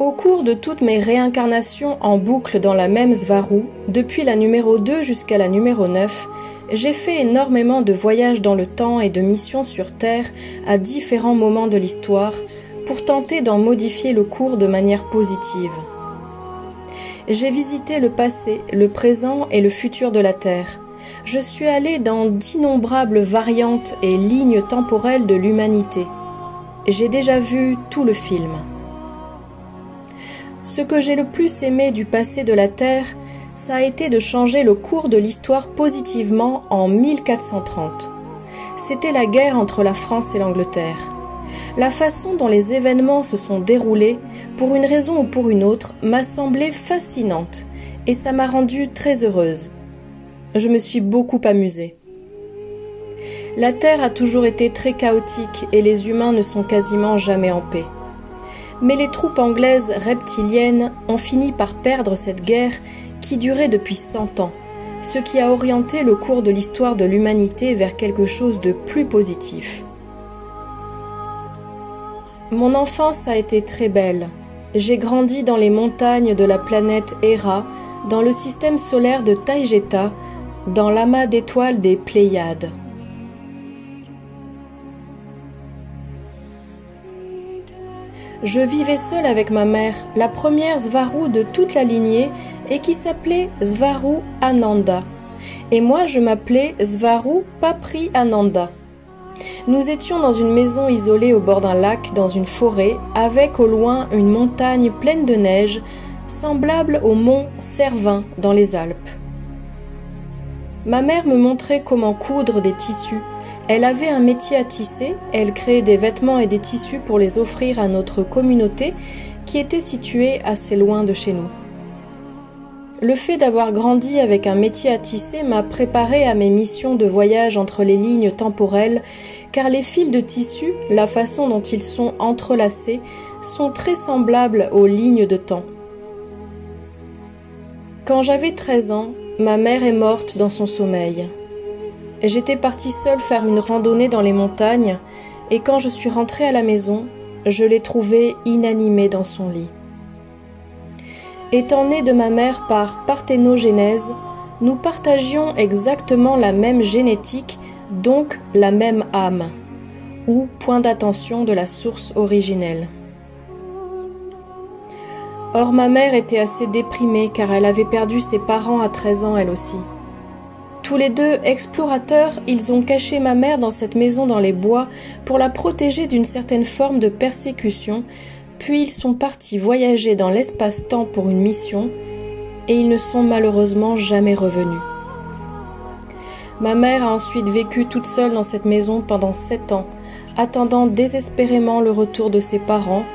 Au cours de toutes mes réincarnations en boucle dans la même Svaru, depuis la numéro 2 jusqu'à la numéro 9, j'ai fait énormément de voyages dans le temps et de missions sur Terre à différents moments de l'histoire pour tenter d'en modifier le cours de manière positive. J'ai visité le passé, le présent et le futur de la Terre. Je suis allé dans d'innombrables variantes et lignes temporelles de l'humanité. J'ai déjà vu tout le film. Ce que j'ai le plus aimé du passé de la Terre, ça a été de changer le cours de l'histoire positivement en 1430. C'était la guerre entre la France et l'Angleterre. La façon dont les événements se sont déroulés, pour une raison ou pour une autre, m'a semblé fascinante et ça m'a rendue très heureuse. Je me suis beaucoup amusée. La Terre a toujours été très chaotique et les humains ne sont quasiment jamais en paix. Mais les troupes anglaises reptiliennes ont fini par perdre cette guerre qui durait depuis 100 ans, ce qui a orienté le cours de l'histoire de l'humanité vers quelque chose de plus positif. Mon enfance a été très belle. J'ai grandi dans les montagnes de la planète Héra, dans le système solaire de Taygeta, dans l'amas d'étoiles des Pléiades. Je vivais seule avec ma mère, la première Svaru de toute la lignée et qui s'appelait Svaru Ananda. Et moi je m'appelais Svaru Papri Ananda. Nous étions dans une maison isolée au bord d'un lac, dans une forêt, avec au loin une montagne pleine de neige, semblable au mont Cervin dans les Alpes. Ma mère me montrait comment coudre des tissus. Elle avait un métier à tisser, elle créait des vêtements et des tissus pour les offrir à notre communauté qui était située assez loin de chez nous. Le fait d'avoir grandi avec un métier à tisser m'a préparé à mes missions de voyage entre les lignes temporelles, car les fils de tissu, la façon dont ils sont entrelacés, sont très semblables aux lignes de temps. Quand j'avais 13 ans, ma mère est morte dans son sommeil. J'étais partie seule faire une randonnée dans les montagnes et quand je suis rentrée à la maison, je l'ai trouvée inanimée dans son lit. Étant née de ma mère par parthénogénèse, nous partagions exactement la même génétique, donc la même âme, ou point d'attention de la source originelle. Or ma mère était assez déprimée car elle avait perdu ses parents à 13 ans elle aussi. Tous les deux explorateurs, ils ont caché ma mère dans cette maison dans les bois pour la protéger d'une certaine forme de persécution, puis ils sont partis voyager dans l'espace-temps pour une mission et ils ne sont malheureusement jamais revenus. Ma mère a ensuite vécu toute seule dans cette maison pendant 7 ans, attendant désespérément le retour de ses parents,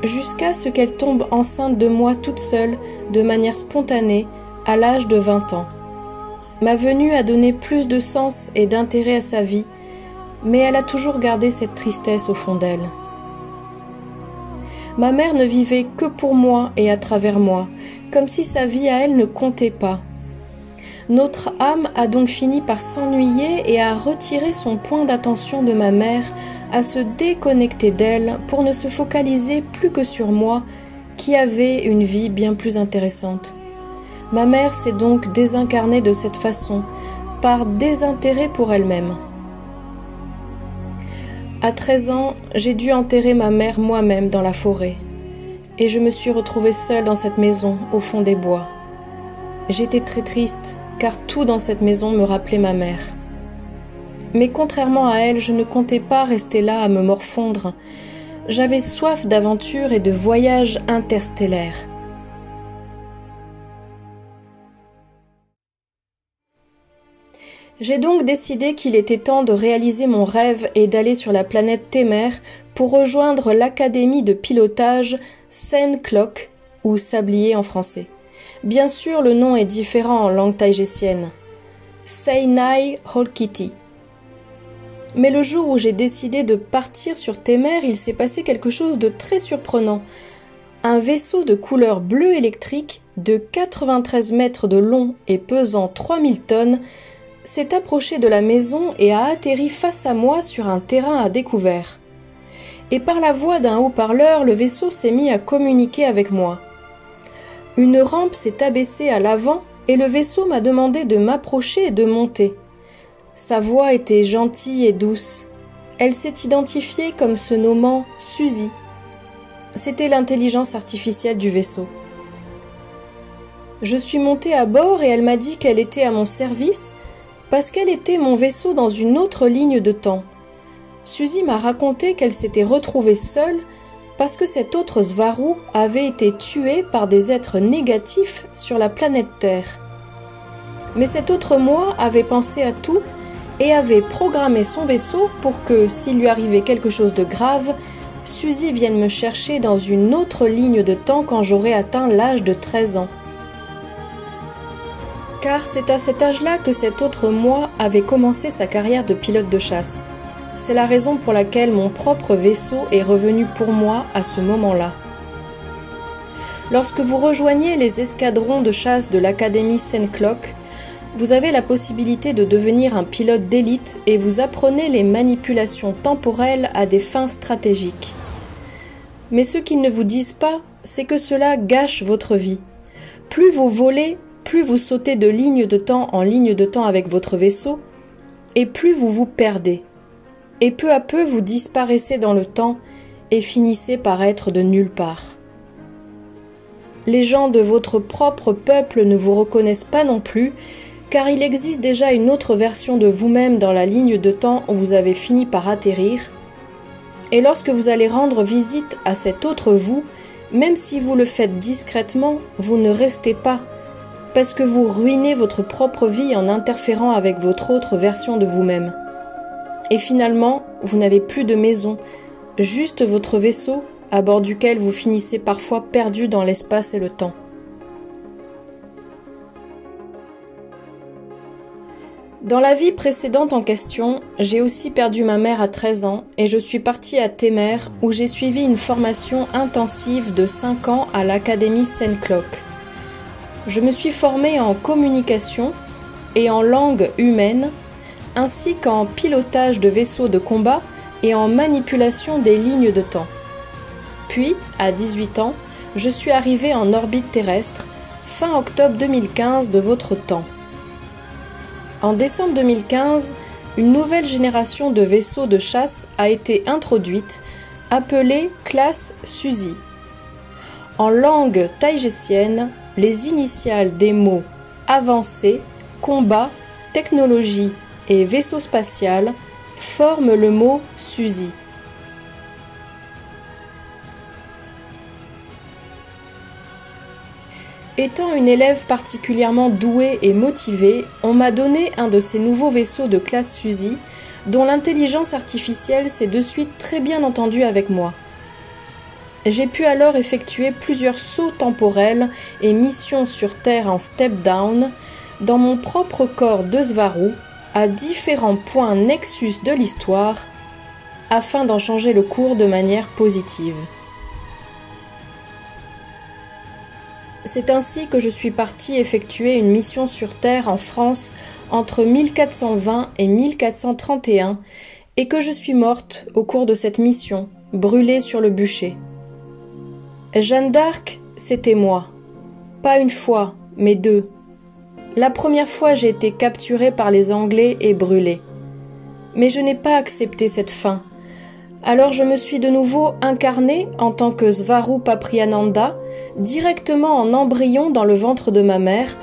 jusqu'à ce qu'elle tombe enceinte de moi toute seule, de manière spontanée, à l'âge de 20 ans. Ma venue a donné plus de sens et d'intérêt à sa vie, mais elle a toujours gardé cette tristesse au fond d'elle. Ma mère ne vivait que pour moi et à travers moi, comme si sa vie à elle ne comptait pas. Notre âme a donc fini par s'ennuyer et à retirer son point d'attention de ma mère, à se déconnecter d'elle pour ne se focaliser plus que sur moi, qui avait une vie bien plus intéressante. Ma mère s'est donc désincarnée de cette façon, par désintérêt pour elle-même. À 13 ans, j'ai dû enterrer ma mère moi-même dans la forêt, et je me suis retrouvée seule dans cette maison, au fond des bois. J'étais très triste, car tout dans cette maison me rappelait ma mère. Mais contrairement à elle, je ne comptais pas rester là à me morfondre. J'avais soif d'aventure et de voyages interstellaires. J'ai donc décidé qu'il était temps de réaliser mon rêve et d'aller sur la planète Témère pour rejoindre l'académie de pilotage Seine-Clock, ou Sablier en français. Bien sûr, le nom est différent en langue taïgésienne. Seinai Holkiti. Mais le jour où j'ai décidé de partir sur Témère, il s'est passé quelque chose de très surprenant. Un vaisseau de couleur bleu électrique de 93 mètres de long et pesant 3000 tonnes s'est approché de la maison et a atterri face à moi sur un terrain à découvert. et par la voix d'un haut-parleur, le vaisseau s'est mis à communiquer avec moi. Une rampe s'est abaissée à l'avant et le vaisseau m'a demandé de m'approcher et de monter. Sa voix était gentille et douce. Elle s'est identifiée comme se nommant Suzy. C'était l'intelligence artificielle du vaisseau. Je suis montée à bord et elle m'a dit qu'elle était à mon service parce qu'elle était mon vaisseau dans une autre ligne de temps. Suzy m'a raconté qu'elle s'était retrouvée seule parce que cet autre Svaru avait été tué par des êtres négatifs sur la planète Terre. Mais cet autre moi avait pensé à tout et avait programmé son vaisseau pour que, s'il lui arrivait quelque chose de grave, Suzy vienne me chercher dans une autre ligne de temps quand j'aurai atteint l'âge de 13 ans. Car c'est à cet âge-là que cet autre moi avait commencé sa carrière de pilote de chasse. C'est la raison pour laquelle mon propre vaisseau est revenu pour moi à ce moment-là. Lorsque vous rejoignez les escadrons de chasse de l'Académie Sencloak, vous avez la possibilité de devenir un pilote d'élite et vous apprenez les manipulations temporelles à des fins stratégiques. Mais ce qu'ils ne vous disent pas, c'est que cela gâche votre vie. Plus vous volez, plus vous sautez de ligne de temps en ligne de temps avec votre vaisseau, et plus vous vous perdez. Et peu à peu vous disparaissez dans le temps et finissez par être de nulle part. Les gens de votre propre peuple ne vous reconnaissent pas non plus, car il existe déjà une autre version de vous-même dans la ligne de temps où vous avez fini par atterrir, et lorsque vous allez rendre visite à cet autre vous, même si vous le faites discrètement, vous ne restez pas, parce que vous ruinez votre propre vie en interférant avec votre autre version de vous-même. Et finalement, vous n'avez plus de maison, juste votre vaisseau, à bord duquel vous finissez parfois perdu dans l'espace et le temps. Dans la vie précédente en question, j'ai aussi perdu ma mère à 13 ans et je suis partie à Témer où j'ai suivi une formation intensive de 5 ans à l'Académie Sencloak. Je me suis formée en communication et en langue humaine, ainsi qu'en pilotage de vaisseaux de combat et en manipulation des lignes de temps. Puis, à 18 ans, je suis arrivée en orbite terrestre, fin octobre 2015 de votre temps. En décembre 2015, une nouvelle génération de vaisseaux de chasse a été introduite, appelée classe Suzy. En langue taïgésienne, les initiales des mots avancée, combat, technologie et vaisseau spatial forment le mot Suzy. Étant une élève particulièrement douée et motivée, on m'a donné un de ces nouveaux vaisseaux de classe Suzy, dont l'intelligence artificielle s'est de suite très bien entendue avec moi. J'ai pu alors effectuer plusieurs sauts temporels et missions sur Terre en step-down, dans mon propre corps de Svaru, à différents points nexus de l'histoire, afin d'en changer le cours de manière positive. C'est ainsi que je suis partie effectuer une mission sur Terre en France entre 1420 et 1431 et que je suis morte au cours de cette mission, brûlée sur le bûcher. Jeanne d'Arc, c'était moi. Pas une fois, mais deux. La première fois, j'ai été capturée par les Anglais et brûlée. Mais je n'ai pas accepté cette fin. Alors je me suis de nouveau incarnée en tant que Svaru Papriyananda, directement en embryon dans le ventre de ma mère,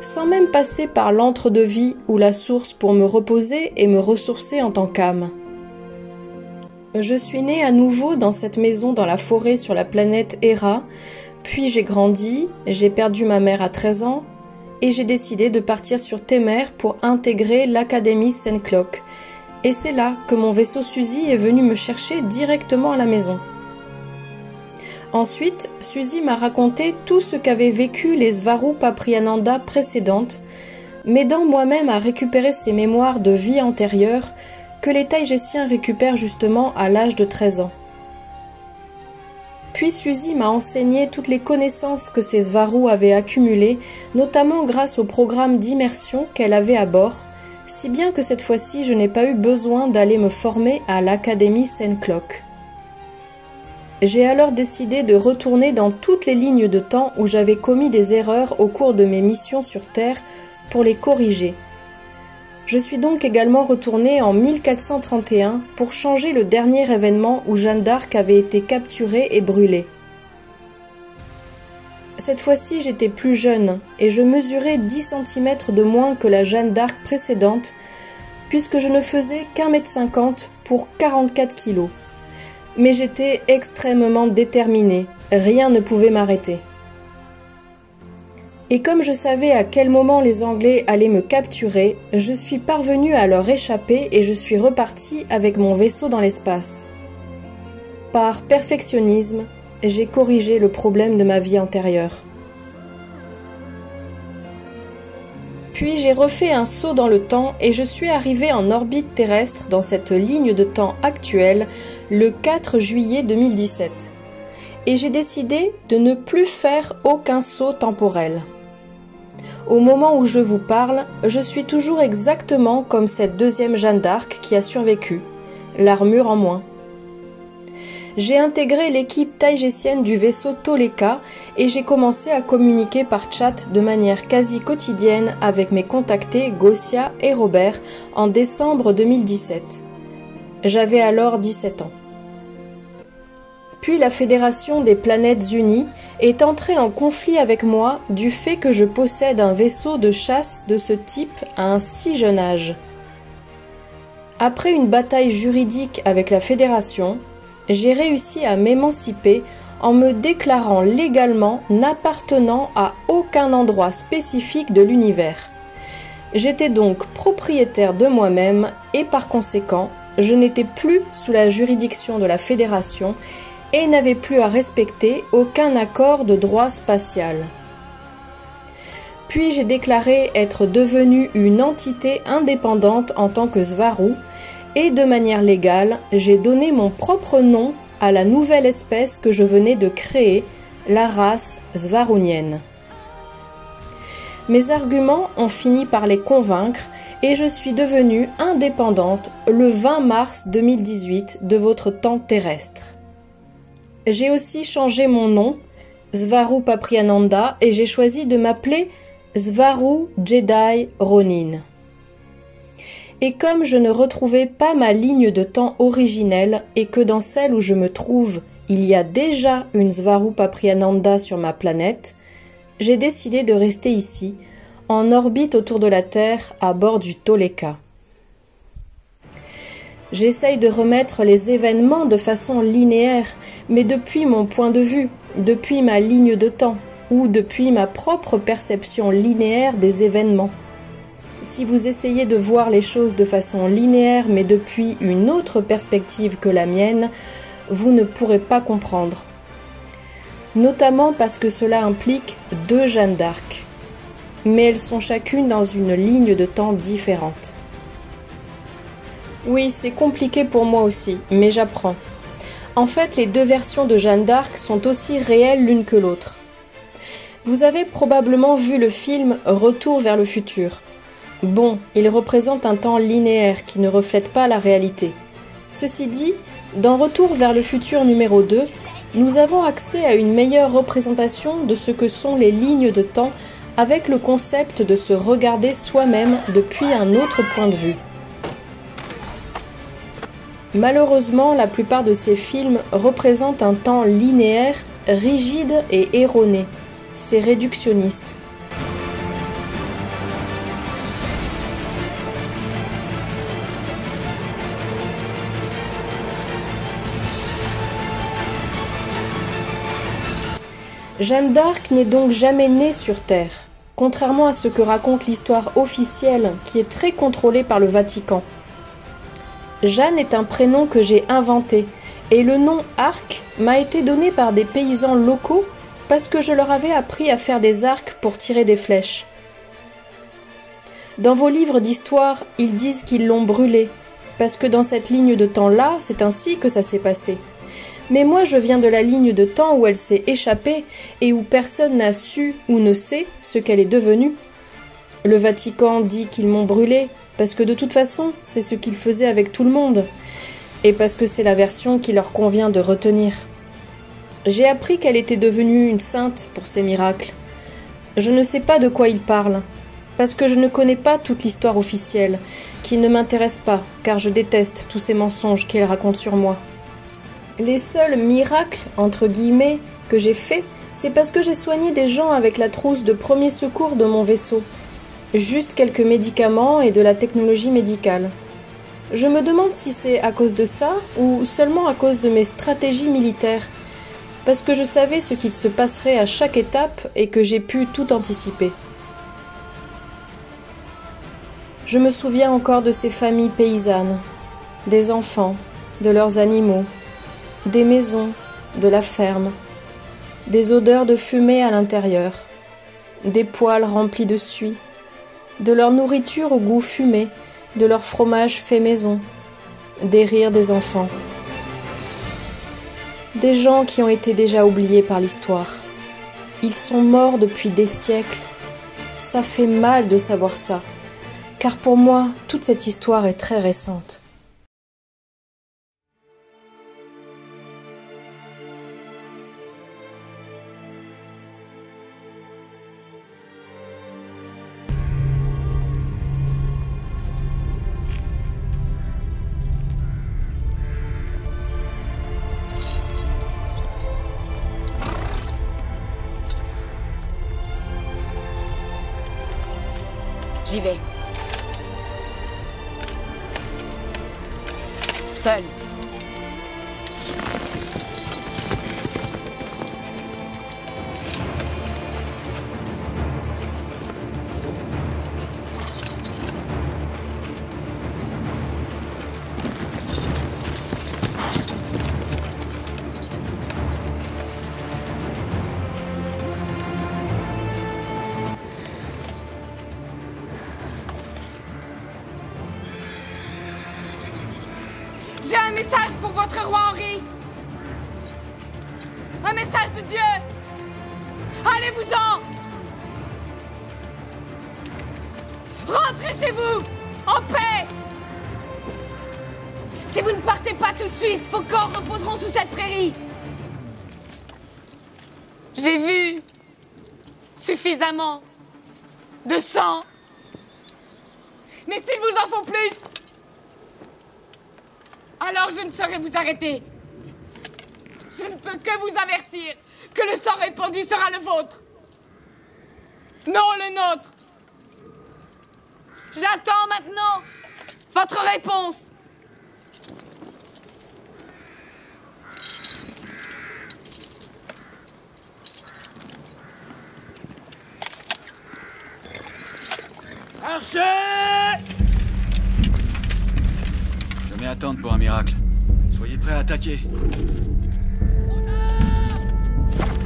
sans même passer par l'entre-deux-vie ou la source pour me reposer et me ressourcer en tant qu'âme. Je suis née à nouveau dans cette maison dans la forêt sur la planète Hera, puis j'ai grandi, j'ai perdu ma mère à 13 ans, et j'ai décidé de partir sur Témer pour intégrer l'Académie Sencloak. Et c'est là que mon vaisseau Suzy est venu me chercher directement à la maison. Ensuite, Suzy m'a raconté tout ce qu'avaient vécu les Svaru Papriyananda précédentes, m'aidant moi-même à récupérer ces mémoires de vie antérieure que les Taïgésiens récupèrent justement à l'âge de 13 ans. Puis Suzy m'a enseigné toutes les connaissances que ces Svaru avaient accumulées, notamment grâce au programme d'immersion qu'elle avait à bord, si bien que cette fois-ci je n'ai pas eu besoin d'aller me former à l'Académie Sencloak. J'ai alors décidé de retourner dans toutes les lignes de temps où j'avais commis des erreurs au cours de mes missions sur Terre pour les corriger. Je suis donc également retournée en 1431 pour changer le dernier événement où Jeanne d'Arc avait été capturée et brûlée. Cette fois-ci, j'étais plus jeune et je mesurais 10 cm de moins que la Jeanne d'Arc précédente, puisque je ne faisais qu'1,50 m pour 44 kg. Mais j'étais extrêmement déterminée, rien ne pouvait m'arrêter. Et comme je savais à quel moment les Anglais allaient me capturer, je suis parvenue à leur échapper et je suis repartie avec mon vaisseau dans l'espace. Par perfectionnisme, j'ai corrigé le problème de ma vie antérieure. Puis j'ai refait un saut dans le temps et je suis arrivée en orbite terrestre dans cette ligne de temps actuelle le 4 juillet 2017. Et j'ai décidé de ne plus faire aucun saut temporel. Au moment où je vous parle, je suis toujours exactement comme cette deuxième Jeanne d'Arc qui a survécu, l'armure en moins. J'ai intégré l'équipe taïgésienne du vaisseau Toleka et j'ai commencé à communiquer par chat de manière quasi quotidienne avec mes contactés Gosia et Robert en décembre 2017. J'avais alors 17 ans. Puis la Fédération des Planètes Unies est entrée en conflit avec moi du fait que je possède un vaisseau de chasse de ce type à un si jeune âge. Après une bataille juridique avec la Fédération, j'ai réussi à m'émanciper en me déclarant légalement n'appartenant à aucun endroit spécifique de l'univers. J'étais donc propriétaire de moi-même et par conséquent, je n'étais plus sous la juridiction de la Fédération et n'avais plus à respecter aucun accord de droit spatial. Puis j'ai déclaré être devenue une entité indépendante en tant que Svaru, et de manière légale, j'ai donné mon propre nom à la nouvelle espèce que je venais de créer, la race svarunienne. Mes arguments ont fini par les convaincre et je suis devenue indépendante le 20 mars 2018 de votre temps terrestre. J'ai aussi changé mon nom, Svaru Papriananda, et j'ai choisi de m'appeler Svaru Jedi Ronin. Et comme je ne retrouvais pas ma ligne de temps originelle et que dans celle où je me trouve, il y a déjà une Svaru Papriananda sur ma planète, j'ai décidé de rester ici, en orbite autour de la Terre, à bord du Toleka. J'essaye de remettre les événements de façon linéaire, mais depuis mon point de vue, depuis ma ligne de temps, ou depuis ma propre perception linéaire des événements. Si vous essayez de voir les choses de façon linéaire mais depuis une autre perspective que la mienne, vous ne pourrez pas comprendre. Notamment parce que cela implique deux Jeanne d'Arc. Mais elles sont chacune dans une ligne de temps différente. Oui, c'est compliqué pour moi aussi, mais j'apprends. En fait, les deux versions de Jeanne d'Arc sont aussi réelles l'une que l'autre. Vous avez probablement vu le film Retour vers le futur. Bon, il représente un temps linéaire qui ne reflète pas la réalité. Ceci dit, dans Retour vers le futur numéro 2, nous avons accès à une meilleure représentation de ce que sont les lignes de temps avec le concept de se regarder soi-même depuis un autre point de vue. Malheureusement, la plupart de ces films représentent un temps linéaire, rigide et erroné. C'est réductionniste. Jeanne d'Arc n'est donc jamais née sur Terre, contrairement à ce que raconte l'histoire officielle qui est très contrôlée par le Vatican. Jeanne est un prénom que j'ai inventé et le nom Arc m'a été donné par des paysans locaux parce que je leur avais appris à faire des arcs pour tirer des flèches. Dans vos livres d'histoire, ils disent qu'ils l'ont brûlée parce que dans cette ligne de temps-là, c'est ainsi que ça s'est passé. Mais moi, je viens de la ligne de temps où elle s'est échappée et où personne n'a su ou ne sait ce qu'elle est devenue. Le Vatican dit qu'ils m'ont brûlée, parce que de toute façon, c'est ce qu'ils faisaient avec tout le monde, et parce que c'est la version qui leur convient de retenir. J'ai appris qu'elle était devenue une sainte pour ses miracles. Je ne sais pas de quoi il parle, parce que je ne connais pas toute l'histoire officielle, qui ne m'intéresse pas, car je déteste tous ces mensonges qu'elle raconte sur moi. Les seuls miracles, entre guillemets, que j'ai faits, c'est parce que j'ai soigné des gens avec la trousse de premier secours de mon vaisseau. Juste quelques médicaments et de la technologie médicale. Je me demande si c'est à cause de ça, ou seulement à cause de mes stratégies militaires, parce que je savais ce qu'il se passerait à chaque étape et que j'ai pu tout anticiper. Je me souviens encore de ces familles paysannes, des enfants, de leurs animaux, des maisons, de la ferme, des odeurs de fumée à l'intérieur, des poêles remplis de suie, de leur nourriture au goût fumé, de leur fromage fait maison, des rires des enfants. Des gens qui ont été déjà oubliés par l'histoire. Ils sont morts depuis des siècles. Ça fait mal de savoir ça, car pour moi, toute cette histoire est très récente. J'y vais. Seul. J'ai un message pour votre roi Henri. Un message de Dieu. Allez-vous-en. Rentrez chez vous, en paix. Si vous ne partez pas tout de suite, vos corps reposeront sous cette prairie. J'ai vu suffisamment de sang. Mais s'il vous en faut plus, alors je ne saurais vous arrêter. Je ne peux que vous avertir que le sang répandu sera le vôtre. Non le nôtre. J'attends maintenant votre réponse. Archer! Jamais attendre pour un miracle. Soyez prêts à attaquer.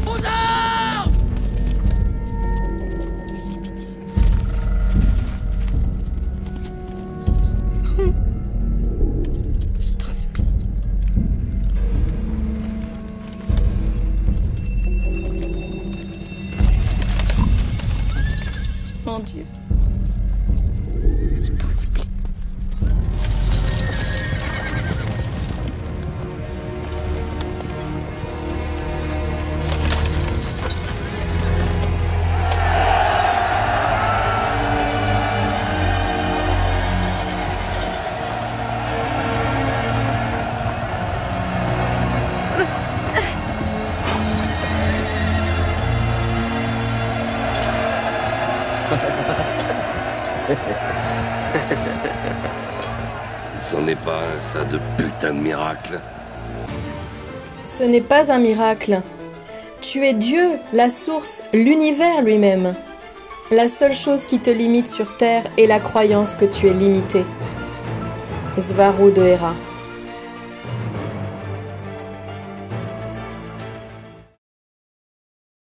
Aux armes! Ayez pitié. Je t'en supplie. Mon Dieu. Je t'en supplie. C'en est pas un, ça, de putain de miracle. Ce n'est pas un miracle. Tu es Dieu, la source, l'univers lui-même. La seule chose qui te limite sur Terre est la croyance que tu es limité. Svaru de Hera.